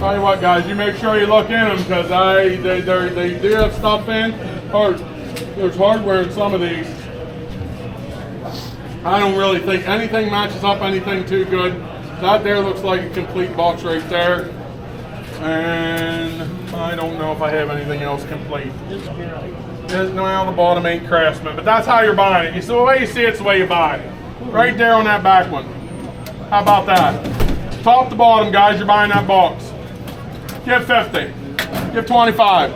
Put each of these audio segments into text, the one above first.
Tell you what, guys, you make sure you look in them because they do have stuff in, or there's hardware in some of these. I don't really think anything matches up anything too good. That there looks like a complete box right there. And I don't know if I have anything else complete. Well, the bottom ain't Craftsman, but that's how you're buying it. So the way you see it's the way you buy it. Right there on that back one. How about that? Top to bottom, guys, you're buying that box. Give 50. Give 25.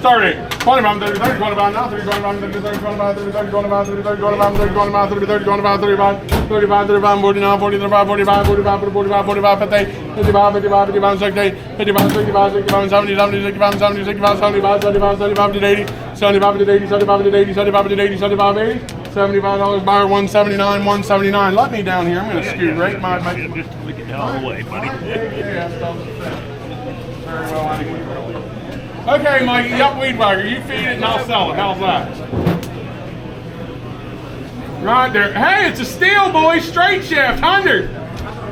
30. 25, 30, 30, 25, now 30, 25, 30, 30, 25, 30, 30, 25, 30, 30, 25, 30, 25, 30, 30, 25, 35, 35, 35, 49, 40, 35, 45, 45, 45, 45, 50, 55, 55, 55, 60, 55, 65, 67, 70, 70, 65, 70, 65, 75, 75, 75, 80, 75, 80, 75, 80, 75, 80, 75, 80, $75 buyer, 179, 179. Let me down here. I'm going to scoot right in my Just look it all the way, buddy. Very well, anyway. Okay, Mikey, yup, weed whacker. You feed it and I'll sell it. How's that? Right there. Hey, it's a steel, boy. Straight shift. 100.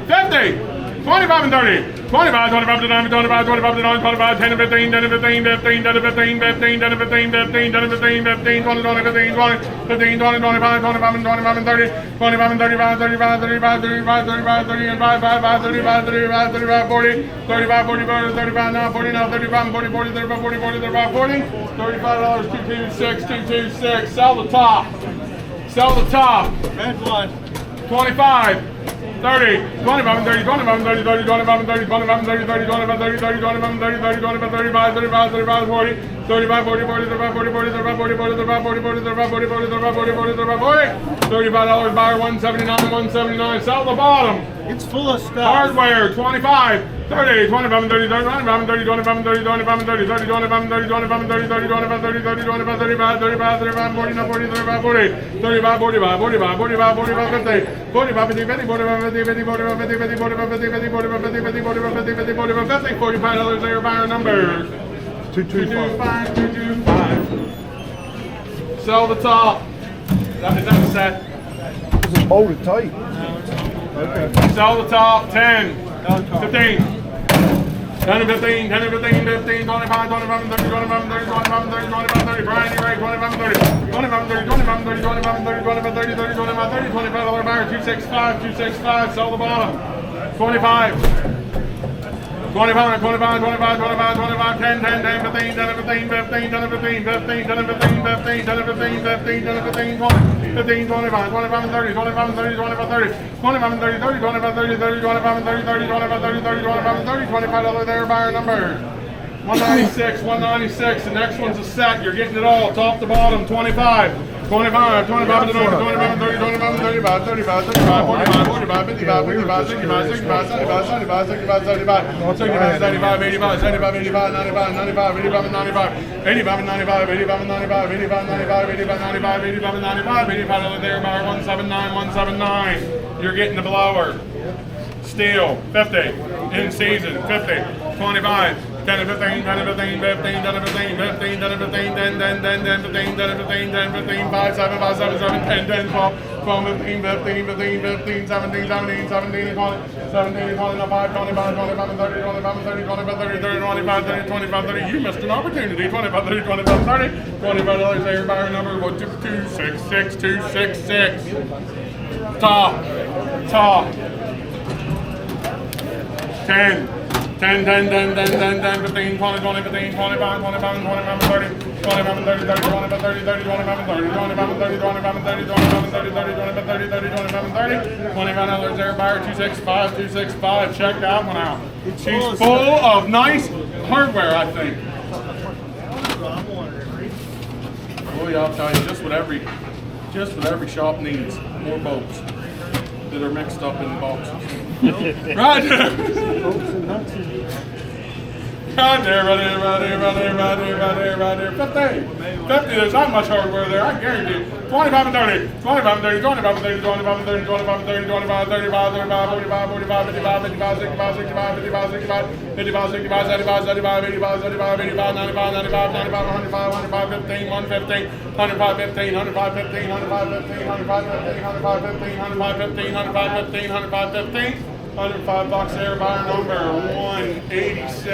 50. 25 and 30. 25, 25 to 9, 25, 25 to 9, 25, 10 to 15, 10 to 15, 15, 10 to 15, 15, 10 to 15, 15, 10 to 15, 15, 20, 20, 15, 20, 15, 20, 25, 25 and 25 and 30, 25 and 35, 35, 35, 35, 35, 30 and 5, 5, 5, 35, 35, 35, 40, 35, 40, 35 now, 40 now, 35, 40, 40, 35, 40, 40, 35, 40, $35, 226, 226. Sell the top. Sell the top. Red one. 25. 30, 25 and 30, 25 and 30, 30, 25 and 30, 25 and 30, 30, 25, 30, 30, 25 and 30, 30, 25, 35, 35, 35, 40, 35, 40, 40, 35, 40, 40, 35, 40, 40, 35, 40, 40, 35, 40, 40, 35, 40, 40, 35, 40, $35 buyer, 179, 179. Sell the bottom. It's full of stuff. Hardware, 25, 30, 25 and 30, 30, 25 and 30, 25 and 30, 25 and 30, 30, 25 and 30, 25 and 30, 30, 25, 30, 30, 25, 35, 35, 35, 40, 40, 35, 40, 35, 45, 45, 45, 45, 50, 45, 50, 50, 45, 50, 50, 45, 50, 50, 45, 50, 50, 45, 50, 50, 45, 50, 50, 45, 50, $45 there, buyer numbers. 225, 225. Sell the top. Is that a set? This is molded tight. Okay. Sell the top, 10, 15, 10 and 15, 10 and 15, 15, 25, 25 and 30, 25 and 30, 25 and 30, 25 and 30, Brian, you right, 25 and 30, 25 and 30, 25 and 30, 25 and 30, 25 and 30, 30, 25 and 30, $25 buyer, 265, 265, sell the bottom, 25. 25, 25, 25, 25, 25, 10, 10, 10, 15, 10, 15, 15, 10, 15, 15, 10, 15, 15, 10, 15, 15, 10, 15, 20, 15, 25, 25 and 30, 25 and 30, 25, 30, 25 and 30, 30, 25, 30, 30, 25 and 30, 30, 25, 30, 30, 25 and 30, $25 there, buyer number. 196, 196, the next one's a set, you're getting it all, top to bottom, 25, 25, 25 and 30, 25 and 30, 25 and 35, 35, 35, 45, 45, 55, 55, 65, 65, 75, 75, 65, 75, 65, 75, 85, 75, 85, 95, 95, 85 and 95, 85 and 95, 85 and 95, 85 and 95, 85 and 95, 85 and 95, $85 there, buyer, 179, 179. You're getting the blower. Steel, 50. In season, 50. 25. 10 and 15, 10 and 15, 15, 10 and 15, 15, 10 and 15, 10, 10, 10, 10, 15, 10 and 15, 10, 15, 5, 7, 5, 7, 7, 10, 10, 12, 12, 15, 15, 15, 15, 17, 17, 17, 20, 17, 20, 5, 25, 25, and 30, 25, and 30, 25, 30, 30, 25, 30, 25, 30. You missed an opportunity. 25, 30, 25, 30. $25 there, buyer number 266, 266. Top. 10. 10, 10, 10, 10, 10, 10, 15, 20, 20, 15, 25, 25, 25, 30, 25, 30, 30, 25, 30, 30, 25, 30, 25, 30, 25, 30, 25, 30, 30, 25, 30, 30, 25, 30, $25 there, buyer, 265, 265. Check that one out. She's full of nice hardware, I think. Boy, I'll tell you, just what every shop needs. More bolts that are mixed up in boxes. Right there. Right there. 50. There's not much hardware there, I guarantee you. 25 and 30, 25 and 30, 25 and 30, 25 and 30, 25 and 30, 25, 35, 35, 45, 45, 55, 55, 65, 65, 55, 65, 55, 65, 75, 75, 85, 75, 85, 95, 95, 95, 105, 105, 15, 115, 105, 15, 105, 15, 105, 15, 105, 15, 105, 15, 105, 15, 105, 15, 105, 15, $105 there, buyer number 186.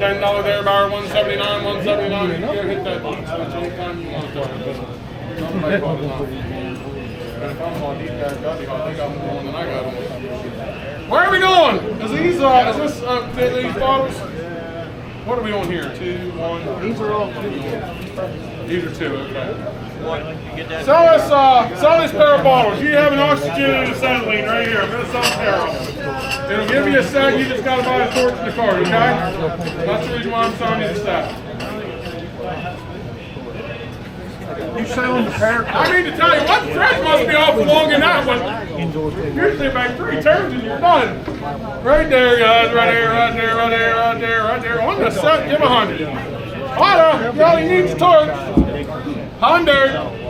$10 there, buyer, 179, 179. You can hit that box anytime you want to. Where are we going? Is these these bottles? What are we on here? 2, 1. These are all These are 2. Okay. What? You get that? Sell this pair of bottles. You have an oxygenated acetylene right here. I'm going to sell a pair of them. It'll give you a set. You just got to buy a torch in the cart, okay? That's the reason why I'm selling you the set. You selling the pair? I need to tell you, what thread must be awful long in that one. Usually about 3 turns and you're done. Right there, guys. Right there, right there, right there, right there, right there. On the set, give 100. Auto, you only need the torch. 100.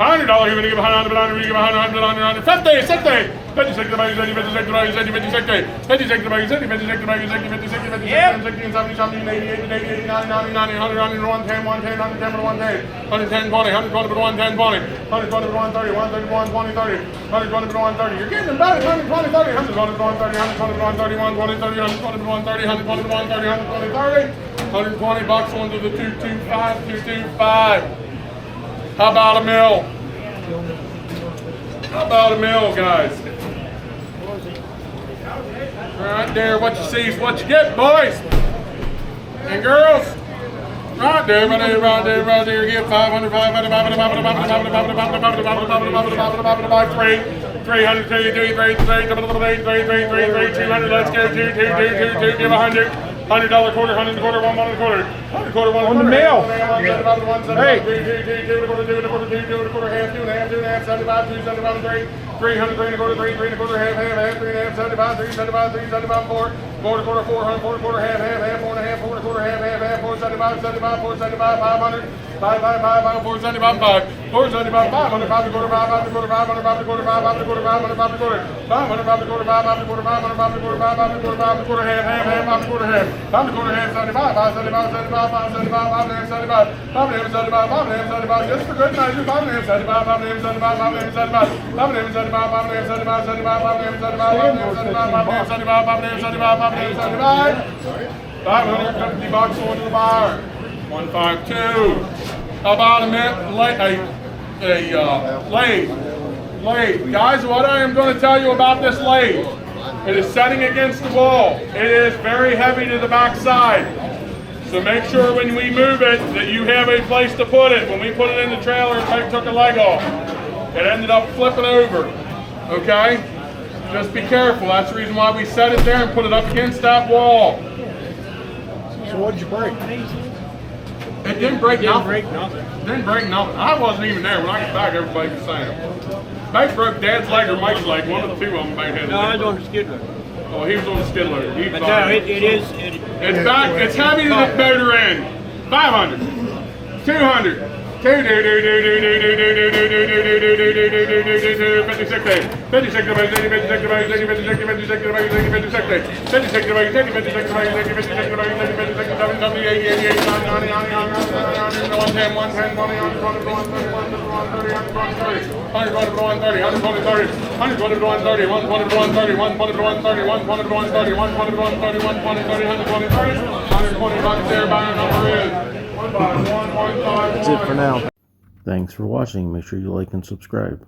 $100, you're going to give 100, $100, you give 100, $100, $100, 50, 60. 56 about you, 60, 56 about you, 60, 56, 56 about you, 60, 56 about you, 60, 56, 56, 60, 70, 70, 88, 88, 90, 90, 90, 100, 100, 110, 110, 110, 110, 110, 20, 120, 110, 20, 120, 130, 130, 120, 30, 120, 130. You're getting about it, 120, 30, 120, 130, 120, 130, 120, 30, 120, 130, 120, 130, 120, 30, 120 bucks onto the 225, 225. How about a mill? How about a mill, guys? Right there, what you see is what you get, boys and girls. Right there, right there, right there, right there. Get 500, 500, 500, 500, 500, 500, 500, 500, 500, 300, 200, let's go, 2, give 100. $100 quarter, $100 quarter, $1 quarter, $100 quarter, $1 On the mail. Hey. 2 quarter, half, 2 and a half, 75, 2, 75, 3, 300, 3 and a quarter, 3, 3 and a quarter, half, 3 and a half, 75, 3, 75, 3, 75, 4, quarter, 400, quarter, half, 4 and a half, 4 quarter, half, 4, 75, 75, 4, 75, 500, 5, 4, 75, 5, 4, 75, 500, 5 quarter, 5, 5 quarter, 500, 5 quarter, 5, 5 quarter, 500, 5 quarter, 500, 5 quarter, 5, 5 quarter, 500, 5 quarter, 5, 5 quarter, 5 quarter, half, 5 quarter, half. 5 quarter, half, 75, 5, 75, 75, 5, 75, 5 and a half, 75, 5 and a half, 75, 5 and a half, 75, just for good measure, 5 and a half, 75, 5 and a half, 75, 5 and a half, 75, 5 and a half, 75, 5 and a half, 75, 75, 5 and a half, 75, 5 and a half, 75, 5 and a half, 75, 5 and a half, 75, 550 bucks going to the buyer. 152. How about a lathe? Guys, what I am going to tell you about this lathe. It is setting against the wall. It is very heavy to the back side. So make sure when we move it that you have a place to put it. When we put it in the trailer, it took a leg off. It ended up flipping over. Okay? Just be careful. That's the reason why we set it there and put it up against that wall. So what did you break? It didn't break nothing. Didn't break nothing. I wasn't even there. When I got back, everybody was saying it. Mike broke Dad's leg or Mike's leg. One of the 2 of them might have. No, I was on the skid loader. Oh, he was on the skid loader. But no, it is. It's back. It's heavy to the motor end. 500, 200, That's it for now. Thanks for watching. Make sure you like and subscribe.